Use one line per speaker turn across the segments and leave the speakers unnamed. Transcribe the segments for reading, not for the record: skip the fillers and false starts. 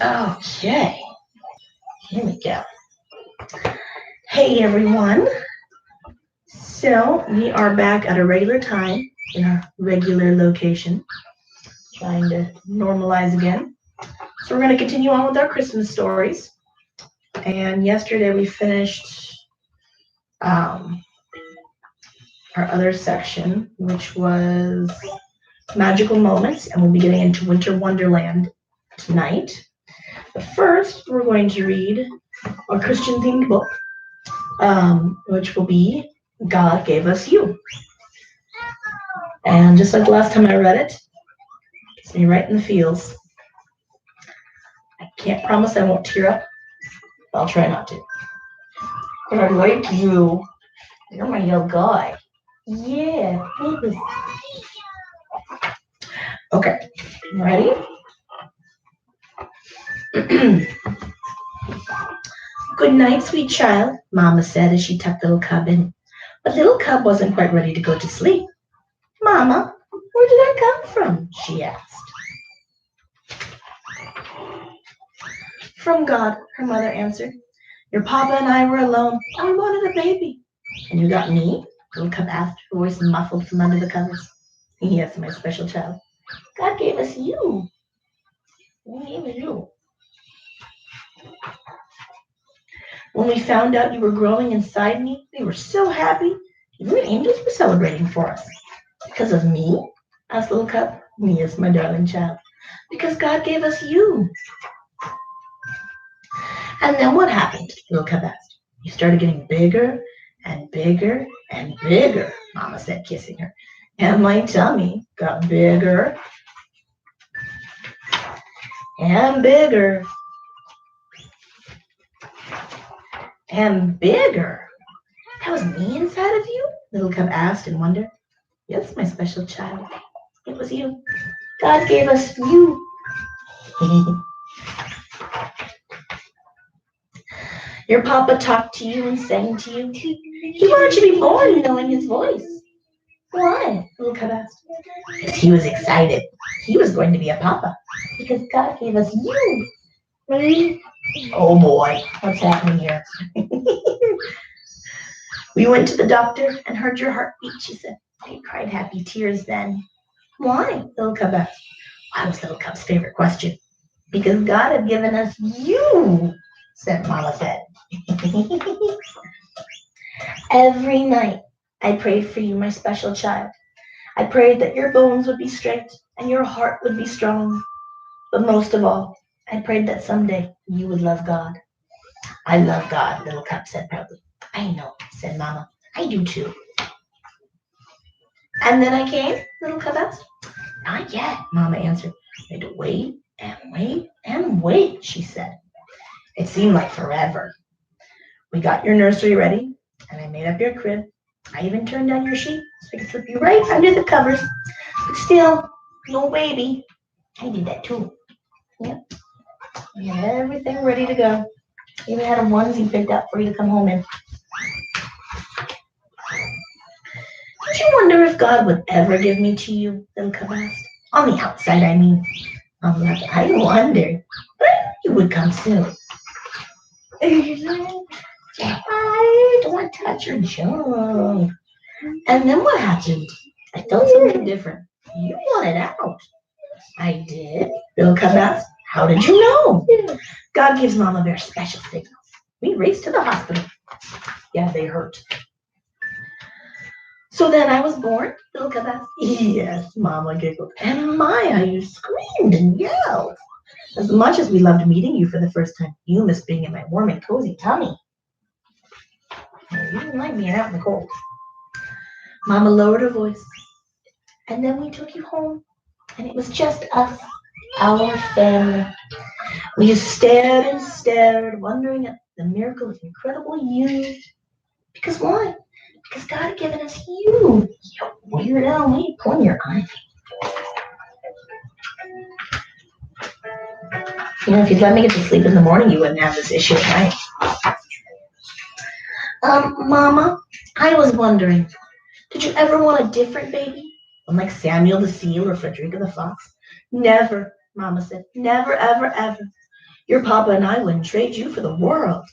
Okay, here we go. Hey everyone. So we are back at a regular time in our regular location, trying to normalize again. So we're going to continue on with our Christmas stories. And yesterday we finished um, our other section, which was magical moments, and we'll be getting into Winter Wonderland tonight. But first, we're going to read a Christian themed book, which will be God Gave Us You. And just like the last time I read it, it's me right in the feels. I can't promise I won't tear up, but I'll try not to. But I like you. You're my little guy. Yeah. Okay, ready? Good night, sweet child, Mama said as she tucked little Cub in. But little Cub wasn't quite ready to go to sleep. Mama, where did I come from? She asked. From God, her mother answered. Your papa and I were alone, and we wanted a baby. And you got me? Little Cub asked, her voice muffled from under the covers. Yes, my special child. God gave us you. He gave us you. When we found out you were growing inside me, we were so happy. Even the angels were celebrating for us. Because of me? Asked little Cub. Yes, my darling child. Because God gave us you. And then what happened? Little Cub asked. You started getting bigger and bigger and bigger, Mama said, kissing her. And my tummy got bigger and bigger and bigger. That was me inside of you? Little Cub asked in wonder. Yes, my special child. It was you. God gave us you. Your papa talked to you and sang to you. He wanted you to be born knowing his voice. Why? Little Cub asked. Because he was excited. He was going to be a papa. Because God gave us you. Really? Oh boy, what's happening here? We went to the doctor and heard your heartbeat, she said. He cried happy tears then. Why? Little Cub asked. Why was Little Cub's favorite question? Because God had given us you, said Mama said. Every night I prayed for you, my special child. I prayed that your bones would be straight and your heart would be strong. But most of all, I prayed that someday you would love God. I love God, Little Cub said proudly. I know, said Mama. I do too. And then I came, Little Cub asked. Not yet, Mama answered. I had to wait and wait and wait, she said. It seemed like forever. We got your nursery ready, and I made up your crib. I even turned down your sheet so I could slip you right under the covers. But still, no baby. I did that too. Yep. I had everything ready to go. Even had a onesie picked out for you to come home in. Did you wonder if God would ever give me to you? Little Cub asked. On the outside, I mean. I wondered, but I knew you would come soon. I don't want to touch your junk. And then what happened? I felt something different. You wanted out. I did. Little Cub asked. How did you know? God gives Mama very special signals. We raced to the hospital. Yeah, they hurt. So then I was born? Little Cub asked. Yes, Mama giggled. And my, how you screamed and yelled. As much as we loved meeting you for the first time, you missed being in my warm and cozy tummy. You didn't like being out in the cold. Mama lowered her voice. And then we took you home, and it was just us, our family. We stared and stared, wondering at the miracle of incredible you. Because why? Because God had given us you. You weirdo, why are you pulling your eye? You know, if you'd let me get to sleep in the morning, you wouldn't have this issue at night. Mama, I was wondering, did you ever want a different baby? One like Samuel the seal or Frederica the fox? Never, Mama said. Never, ever, ever. Your papa and I wouldn't trade you for the world.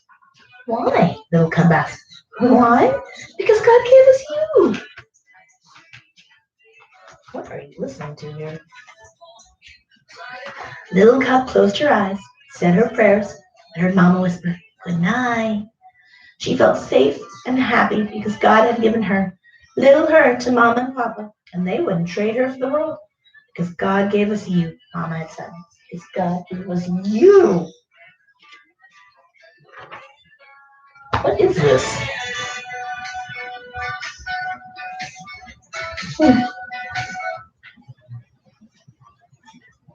Why? Little Cub asked. Why? Because God gave us you. What are you listening to here? Little Cub closed her eyes, said her prayers, and heard Mama whisper, Good night. She felt safe and happy because God had given her, little her, to Mama and Papa, and they wouldn't trade her for the world because God gave us you, Mama had said. Because God gave us you. What is this?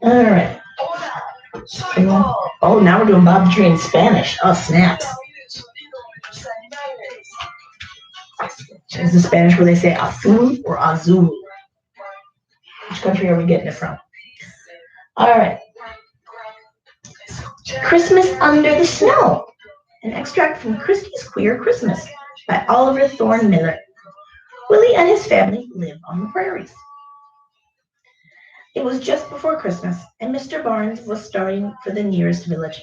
All right. Oh, now we're doing Bob the Tree in Spanish. Oh, snaps. Is the Spanish where they say azul or azul? Which country are we getting it from? All right. Christmas Under the Snow. An extract from Christie's Queer Christmas by Oliver Thorne Miller. Willie and his family live on the prairies. It was just before Christmas, and Mr. Barnes was starting for the nearest village.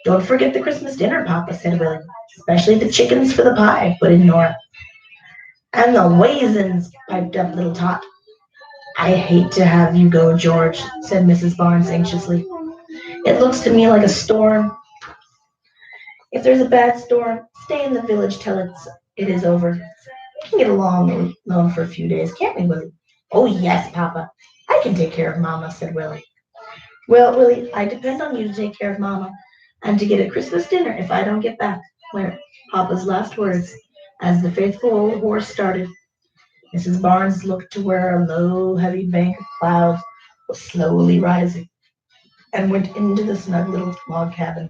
Don't forget the Christmas dinner, Papa, said Willie. Especially the chickens for the pie, put in Nora. And the waisins, piped up little Tot. I hate to have you go, George, said Mrs. Barnes anxiously. It looks to me like a storm. If there's a bad storm, stay in the village till it is over. We can get along alone for a few days, can't we, Willie? Oh, yes, Papa. I can take care of Mama, said Willie. Well, Willie, I depend on you to take care of Mama and to get a Christmas dinner if I don't get back, were Papa's last words as the faithful old horse started. Mrs. Barnes looked to where a low, heavy bank of clouds was slowly rising and went into the snug little log cabin.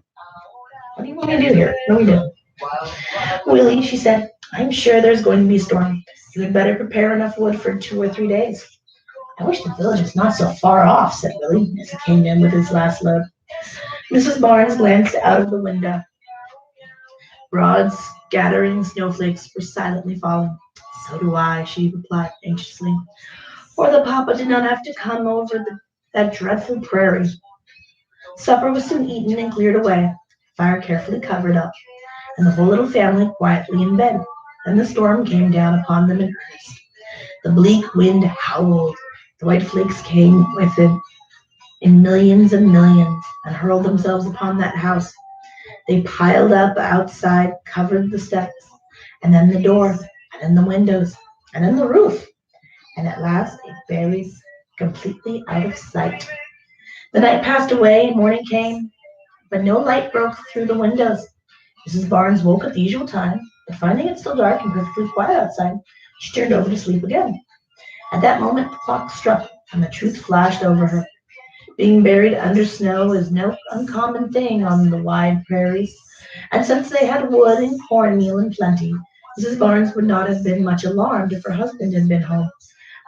What do you want me to do here? What are we doing? Willie, she said, I'm sure there's going to be a storm. You had better prepare enough wood for 2 or 3 days. I wish the village was not so far off, said Willie, as he came in with his last load. Mrs. Barnes glanced out of the window. Broad, scattering snowflakes were silently falling. So do I, she replied anxiously, for the papa did not have to come over that dreadful prairie. Supper was soon eaten and cleared away, fire carefully covered up, and the whole little family quietly in bed. Then the storm came down upon them in earnest. The bleak wind howled. The white flakes came with it in millions and millions and hurled themselves upon that house. They piled up outside, covered the steps, and then the door, and then the windows, and then the roof, and at last it buried completely out of sight. The night passed away, morning came, but no light broke through the windows. Mrs. Barnes woke at the usual time, but finding it still dark and perfectly quiet outside, she turned over to sleep again. At that moment the clock struck, and the truth flashed over her. Being buried under snow is no uncommon thing on the wide prairies, and since they had wood and cornmeal in plenty, Mrs. Barnes would not have been much alarmed if her husband had been home.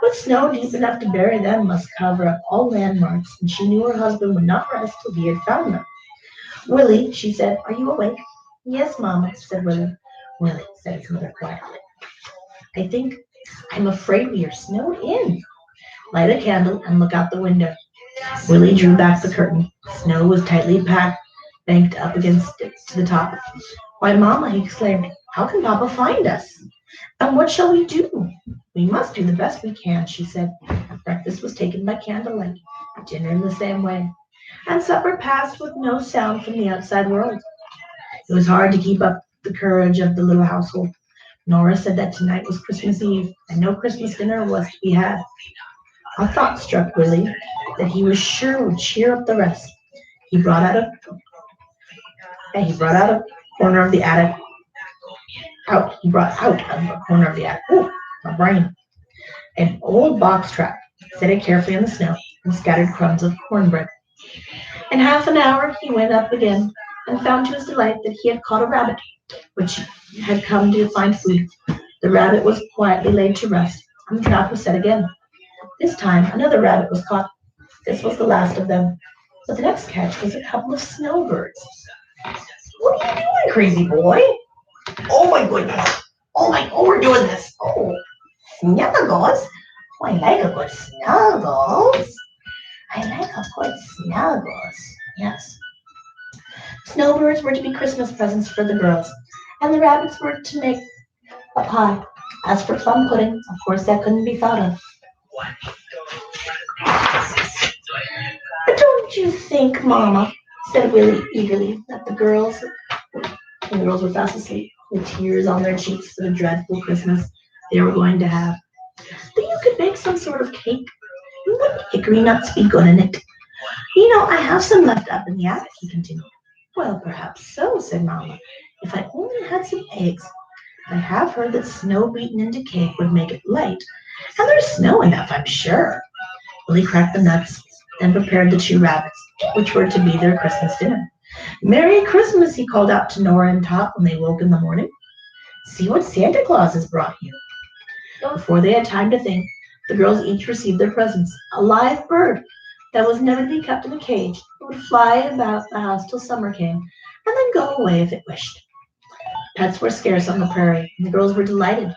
But snow deep enough to bury them must cover up all landmarks, and she knew her husband would not rest till he had found them. Willie, she said, are you awake? Yes, Mama, said Willie. Willie, said his mother quietly, I'm afraid we are snowed in. Light a candle and look out the window. Willie drew back the curtain. Snow was tightly packed, banked up against it to the top. Why, Mama, he exclaimed, how can Papa find us? And what shall we do? We must do the best we can, she said. Breakfast was taken by candlelight, dinner in the same way, and supper passed with no sound from the outside world. It was hard to keep up the courage of the little household. Nora said that tonight was Christmas Eve, and no Christmas dinner was to be had. A thought struck Willie that he was sure would cheer up the rest. He brought out a corner of the attic. He brought out of a corner of the attic. Ooh, my brain. An old box trap. Set it carefully in the snow and scattered crumbs of cornbread. In half an hour he went up again and found to his delight that he had caught a rabbit, which had come to find food. The rabbit was quietly laid to rest, and the trap was set again. This time another rabbit was caught. This was the last of them. But the next catch was a couple of snowbirds. What are you doing, crazy boy? Oh my goodness. Oh, we're doing this. Oh, snuggles. Oh, I like a good snuggles. I like a good snuggles. Yes. Snowbirds were to be Christmas presents for the girls, and the rabbits were to make a pie. As for plum pudding, of course that couldn't be thought of. But don't you think, Mama, said Willie eagerly, that when the girls were fast asleep, with tears on their cheeks for the dreadful Christmas they were going to have, that you could make some sort of cake? Wouldn't hickory nuts be good in it? I have some left up in the attic, he continued. Well, perhaps so, said Mamma, if I only had some eggs. I have heard that snow beaten into cake would make it light, and there's snow enough, I'm sure. Willie cracked the nuts, then prepared the two rabbits, which were to be their Christmas dinner. Merry Christmas, he called out to Nora and Tot when they woke in the morning. See what Santa Claus has brought you. Before they had time to think, the girls each received their presents, a live bird that was never to be kept in a cage. It would fly about the house till summer came, and then go away if it wished. Pets were scarce on the prairie, and the girls were delighted.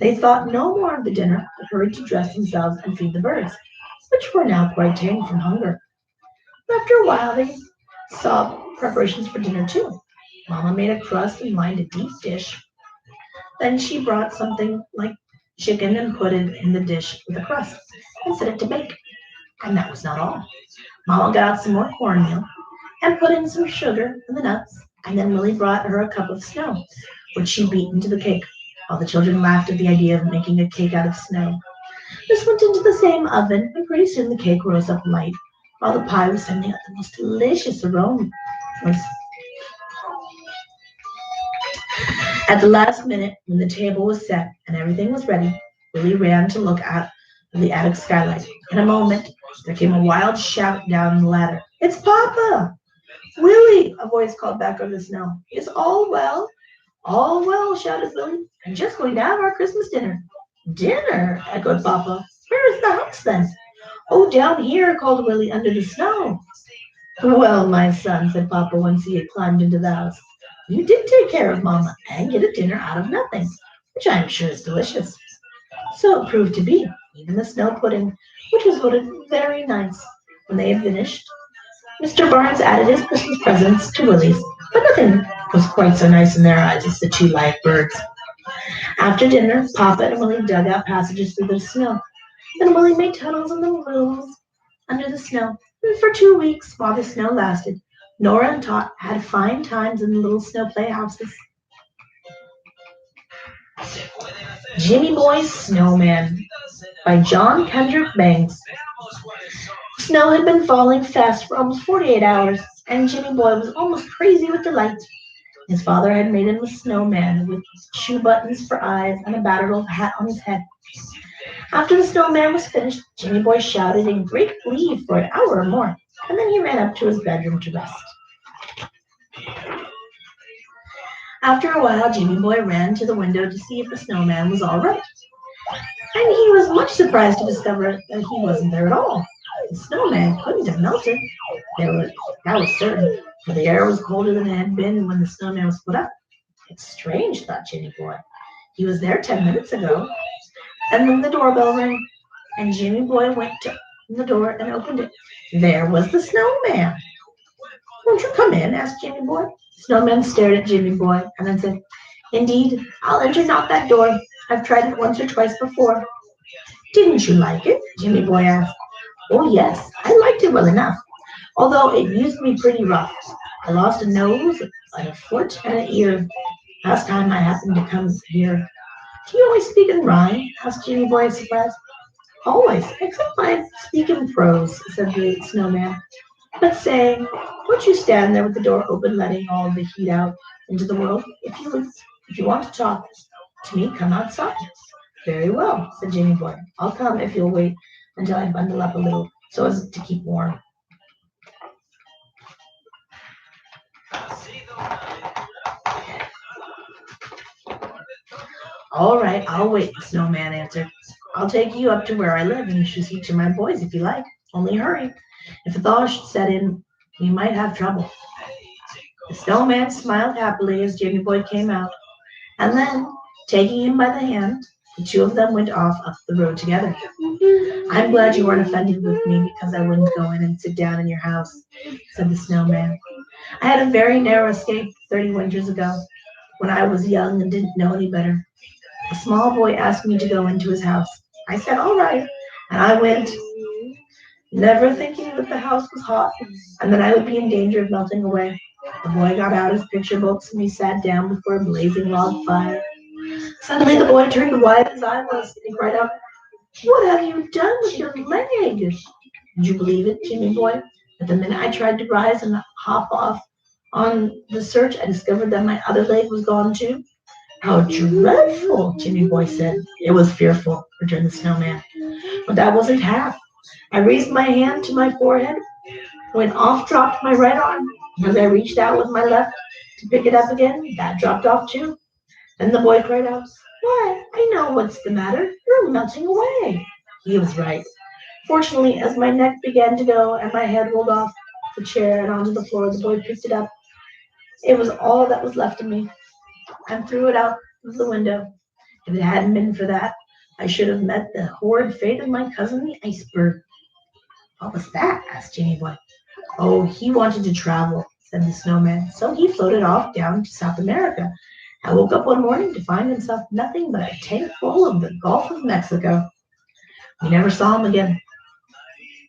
They thought no more of the dinner, but hurried to dress themselves and feed the birds, which were now quite tame from hunger. After a while, they saw preparations for dinner too. Mamma made a crust and lined a deep dish. Then she brought something like chicken and put it in the dish with a crust and set it to bake. And that was not all. Mamma got out some more cornmeal and put in some sugar and the nuts, and then Willie brought her a cup of snow, which she beat into the cake, while the children laughed at the idea of making a cake out of snow. This went into the same oven, and pretty soon the cake rose up light, while the pie was sending out the most delicious aroma. At the last minute, when the table was set and everything was ready, Willie ran to look out of the attic skylight. In a moment, there came a wild shout down the ladder. It's Papa! Willie, a voice called back over the snow. Is all well? All well, shouted Willie. I'm just going to have our Christmas dinner. Dinner? Echoed Papa. Where is the house then? Oh, down here, called Willie, under the snow. Well, my son, said Papa once he had climbed into the house, you did take care of Mamma and get a dinner out of nothing, which I am sure is delicious. So it proved to be, even the snow pudding, which was voted very nice. When they had finished, Mr. Barnes added his Christmas presents to Willie's, but nothing was quite so nice in their eyes as the two live birds. After dinner, Papa and Willie dug out passages through the snow. Then Willie made tunnels in the rooms under the snow. And for 2 weeks, while the snow lasted, Nora and Tot had fine times in the little snow playhouses. Jimmy Boy's Snowman by John Kendrick Banks. Snow had been falling fast for almost 48 hours, and Jimmy Boy was almost crazy with delight. His father had made him a snowman with shoe buttons for eyes and a battered old hat on his head. After the snowman was finished, Jimmy Boy shouted in great glee for an hour or more, and then he ran up to his bedroom to rest. After a while, Jimmy Boy ran to the window to see if the snowman was all right, and he was much surprised to discover that he wasn't there at all. The snowman couldn't have melted. That was certain, for the air was colder than it had been when the snowman was put up. It's strange, thought Jimmy Boy. He was there 10 minutes ago. And then the doorbell rang, and Jimmy Boy went to the door and opened it. There was the snowman. Won't you come in? Asked Jimmy Boy. The snowman stared at Jimmy Boy and then said, Indeed, I'll enter not that door. I've tried it once or twice before. Didn't you like it? Jimmy Boy asked. Oh, yes, I liked it well enough, although it used me pretty rough. I lost a nose, a foot, and an ear. Last time I happened to come here. Do you always speak in rhyme? Asked Jimmy Boy in surprise. Always, except when I speak in prose, said the snowman. But say, won't you stand there with the door open, letting all the heat out into the world? If you want to talk to me, come outside. Very well, said Jimmy Boy. I'll come if you'll wait until I bundle up a little so as to keep warm. All right, I'll wait, the snowman answered. I'll take you up to where I live and you should see to my boys if you like. Only hurry. If a thaw should set in, we might have trouble. The snowman smiled happily as Jimmy Boy came out, and then, taking him by the hand, The two of them went off up the road together. I'm glad you weren't offended with me because I wouldn't go in and sit down in your house, said the snowman. I had a very narrow escape 30 winters ago when I was young and didn't know any better. A small boy asked me to go into his house. I said, all right, and I went, never thinking that the house was hot and that I would be in danger of melting away. The boy got out his picture books and we sat down before a blazing log fire. Suddenly the boy turned white as I was and he cried out, what have you done with your leg? Did you believe it, Jimmy boy? But the minute I tried to rise and hop off on the search, I discovered that my other leg was gone too. How dreadful, Jimmy boy said. It was fearful, returned the snowman. But that wasn't half. I raised my hand to my forehead when off dropped my right arm. As I reached out with my left to pick it up again, that dropped off too. Then the boy cried out, why, I know what's the matter. You're melting away. He was right. Fortunately, as my neck began to go and my head rolled off the chair and onto the floor, the boy picked it up. It was all that was left of me, and threw it out of the window. If it hadn't been for that, I should have met the horrid fate of my cousin the iceberg. What was that? Asked Jimmy Boy. Oh, he wanted to travel, said the snowman, so he floated off down to South America. I woke up one morning to find himself nothing but a tank full of the Gulf of Mexico. We never saw him again.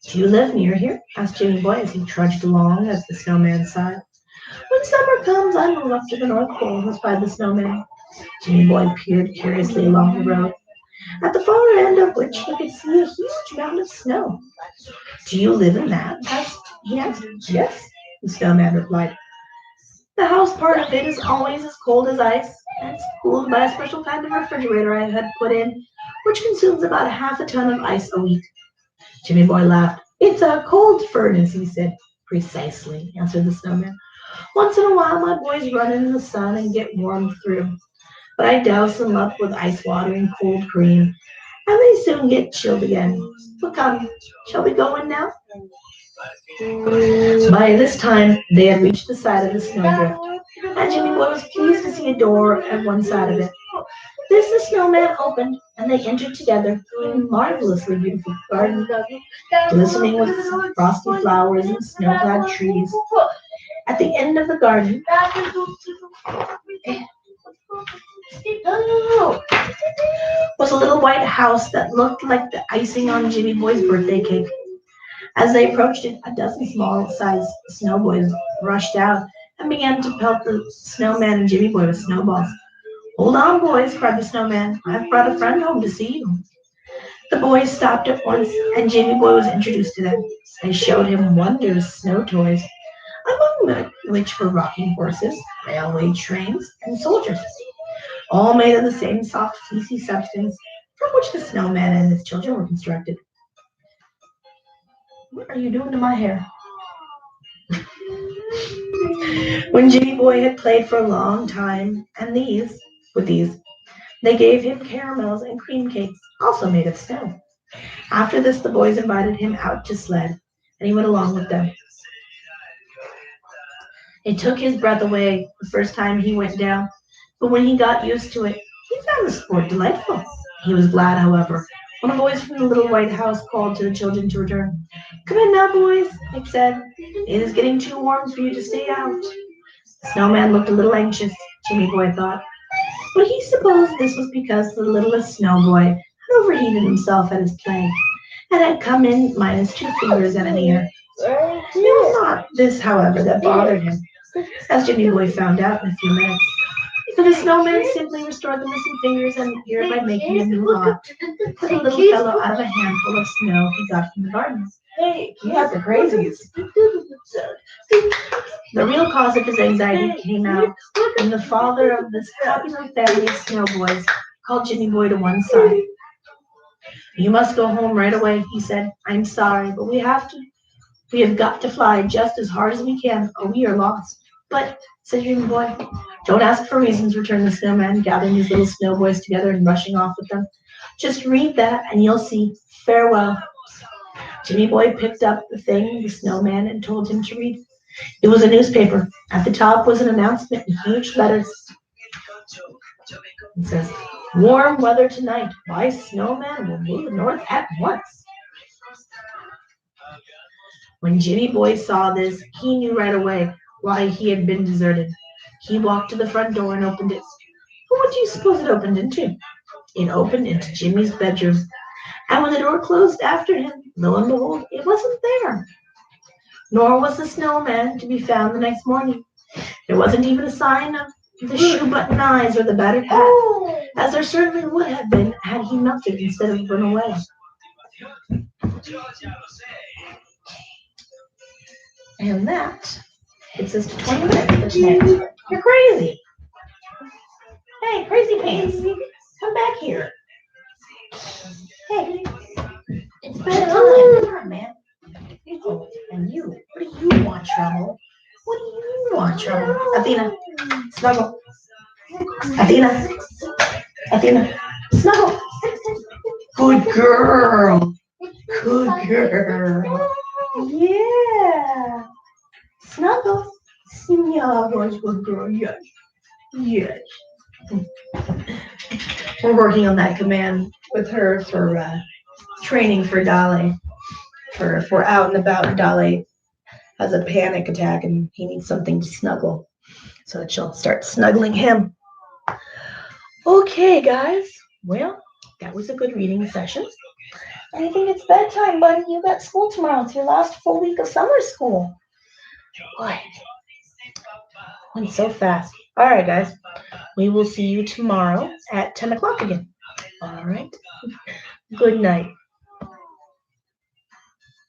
Do you live near here? Asked Jimmy Boy as he trudged along at the snowman's side. When summer comes, I move up to the North Pole, replied the snowman. Jimmy Boy peered curiously along the road, at the far end of which he could see a huge mountain of snow. Do you live in that? He asked. Yes, the snowman replied. The house part of it is always as cold as ice, and it's cooled by a special kind of refrigerator I had put in, which consumes about half a ton of ice a week. Jimmy Boy laughed. It's a cold furnace, he said. Precisely, answered the snowman. Once in a while, my boys run in the sun and get warmed through, but I douse them up with ice water and cold cream, and they soon get chilled again. But come, shall we go in now? By this time, they had reached the side of the snowdrift, and Jimmy Boy was pleased to see a door at one side of it. This the snowman opened, and they entered together a marvelously beautiful garden, glistening with frosty flowers and snow-clad trees. At the end of the garden was a little white house that looked like the icing on Jimmy Boy's birthday cake. As they approached it, a dozen small-sized snowboys rushed out and began to pelt the snowman and Jimmy Boy with snowballs. Hold on, boys, cried the snowman. I've brought a friend home to see you. The boys stopped at once, and Jimmy Boy was introduced to them. They showed him wondrous snow toys, among which were rocking horses, railway trains, and soldiers, all made of the same soft, fleecy substance from which the snowman and his children were constructed. What are you doing to my hair? When Jimmy Boy had played for a long time, and with these, they gave him caramels and cream cakes, also made of snow. After this, the boys invited him out to sled, and he went along with them. It took his breath away the first time he went down, but when he got used to it, he found the sport delightful. He was glad, however, when the boys from the little white house called to the children to return. Come in now, boys, Nick said. It is getting too warm for you to stay out. The snowman looked a little anxious, Jimmy Boy thought, but he supposed this was because the littlest snowboy had overheated himself at his play and had come in minus 2 fingers and an ear. It was not this, however, that bothered him, as Jimmy Boy found out in a few minutes. So the snowman simply restored the missing fingers and ear by making a new lot for the little fellow out of a handful of snow he got from the garden. Hey, you got the crazies. The real cause of his anxiety came out when the father of this popular family of snowboys called Jimmy Boy to one side. You must go home right away, he said. I'm sorry, but we have to. We have got to fly just as hard as we can, or we are lost. But, said Jimmy Boy, don't ask for reasons, returned the snowman, gathering his little snowboys together and rushing off with them. Just read that, and you'll see. Farewell. Jimmy Boy picked up the thing the snowman had told him to read. It was a newspaper. At the top was an announcement in huge letters. It says, Warm weather tonight. My snowman will move north at once. When Jimmy Boy saw this, he knew right away why he had been deserted. He walked to the front door and opened it. What do you suppose it opened into? It opened into Jimmy's bedroom. And when the door closed after him, lo and behold, it wasn't there. Nor was the snowman to be found the next morning. There wasn't even a sign of the shoe-button eyes or the battered hat, as there certainly would have been had he melted instead of run away. And that gets us to 20 minutes for tonight. You're crazy. Hey, crazy pants, come back here. Hey, it's bedtime. Come on, man. Oh, and you, what do you want, trouble? What do you want, trouble? Athena, snuggle. Athena, Athena, snuggle. Good girl. Good girl. Yeah. Snuggle. Yeah, good girl. Yes. Yes. We're working on that command with her for training for Dolly. For if we're out and about and Dolly has a panic attack and he needs something to snuggle. So that she'll start snuggling him. Okay, guys. Well, that was a good reading session. I think it's bedtime, buddy. You got school tomorrow. It's your last full week of summer school. Boy, went so fast. All right, guys. We will see you tomorrow at 10 o'clock again. All right. Good night.